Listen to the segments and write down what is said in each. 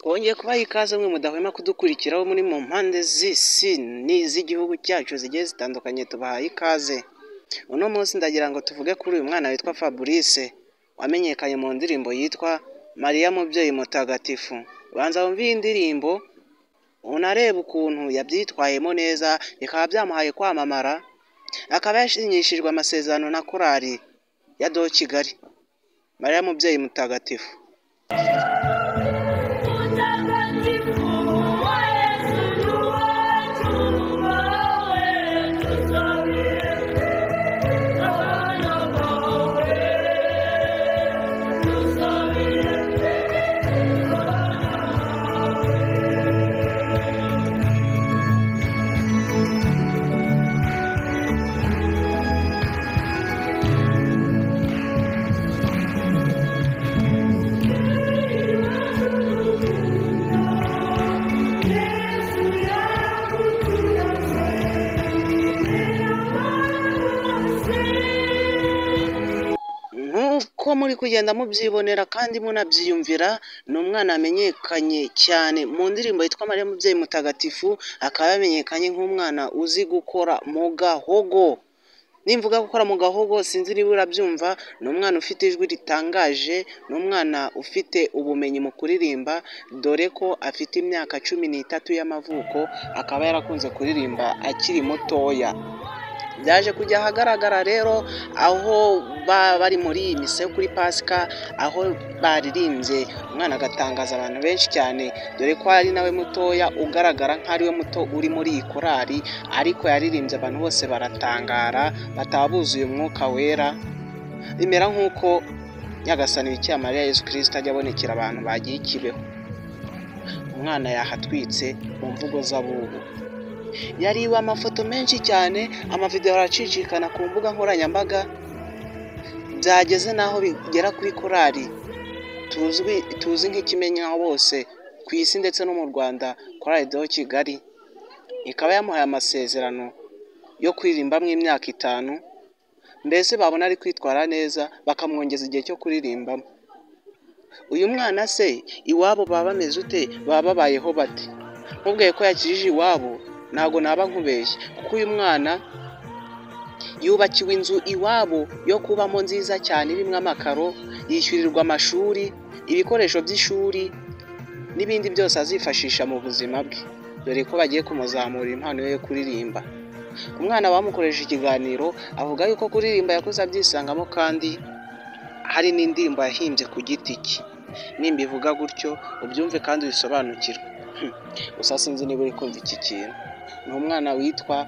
Twongeye kubaha ikaze mwe mudahwema kudukurikiraho muri mu mpande z'isi n'iz'igihugu cyacu zigiye zitandukanye, tubahaye ikaze. Uno munsi ndagira ngo tuvuge kuri uyu mwana witwa Fabrice wamenyekanye mu ndirimbo yitwa Mariya Mubyeyi Mutagatifu. Banza wumve iyi ndirimbo unareba ukuntu yabyitwayemo neza, bikaba byamuhaye kwamamara, akaba yashinyishijwe amasezerano na korali ya Do Kigali. Mariya Mubyeyi Mutagatifu. Ko muri kugenda mubyibonera kandi munabyiyumvira, ni umwana amenyekanye cyane mu ndirimbo yitwa Mariya Mubyeyi Mutagatifu, akaba yamenyekanye nk'umwana uzi gukora mu gahogo. Nimvuga gukora mu gahogo sinzi niba urabyumva, ni umwana ufite ijwi ritangaje, ni umwana ufite ubumenyi mu kuririmba, dore ko afite imyaka 13 y'amavuko, akaba yarakunze kuririmba akiri mutoya. Byaje kujya ahagaragara rero aho bari muri iyi mise kuri Pasika, aho baririmbye umwana agatangaza abantu benshi cyane, dore ko ari nawe mutoya ugaragara nk'ari we muto uri muri iyi korali, ariko yaririmbye abantu bose baratangara, bataba buzuye umwuka wera, bimera nk'uko Nyagasani Bikira Mariya Yesu Kristo ajya abonekera abantu bagiye Kibeho. Umwana yahatwitse mu mvugo z'abubu. Yariwe amafoto menshi cyane, amavideo aracicikana ku mbuga nkoranyambaga, byageze naho bigera kuri korali tuzi nk'ikimenywa bose ku isi ndetse no mu Rwanda, korali Do Kigali ikaba yamuhaye amasezerano yo kuririmbamo imyaka 5, mbese babona ari kwitwara neza bakamwongeza igihe cyo kuririmbamo. Uyu mwana se iwabo baba bameze ute, baba babayeho bate? Nkubwiye ko yakijije iwabo ntago naba nkubeshye, kuko uyu mwana yubakiwe inzu iwabo yo kubamo nziza cyane, irimo amakaro, yishyurirwa amashuri, ibikoresho by'ishuri n'ibindi byose azifashisha mu buzima bwe, dore ko bagiye kumuzamura impano yo kuririmba. Umwana bamukoresha ikiganiro avuga yuko kuririmba yakuze abyisangamo, kandi hari n'indirimbo yahimbye ku giti cye. Nimbivuga gutyo ubyumve kandi ubisobanukirwe. Gusa sinzi niba uri kumva iki kintu. Ni umwana witwa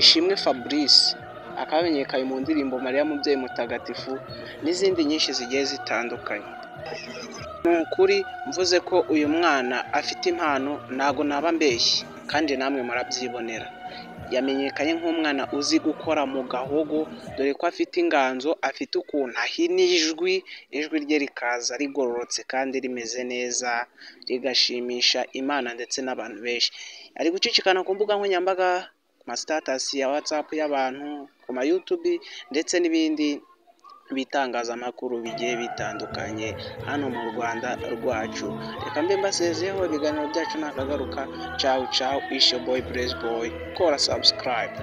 Ishimwe Fabrice, akaba yamenyekanye mu ndirimbo Mariya Mubyeyi Mutagatifu n'izindi nyinshi zigiye zitandukanye. Ni ukuri mvuze ko uyu mwana afite impano, ntago naba mbeshye, kandi namwe murabyibonera. Yamenyekanye nk'umwana uzi gukora mu gahogo, dore ko afite inganzo, afite ukuntu ahina ijwi rye rikaza rigororotse kandi rimeze neza, rigashimisha Imana ndetse n'abantu benshi. Ari gucicikana ku mbuga nkoranyambaga, ku mastatasi ya WhatsApp y'abantu, ku ma YouTube ndetse n'ibindi bitangazamakuru bigiye bitandukanye hano mu Rwanda rwacu. Reka mbe mbasezeho, ibiganiro byacu nakagaruka. Ciao ciao, Isho Boy Praise Boy. Kora subscribe.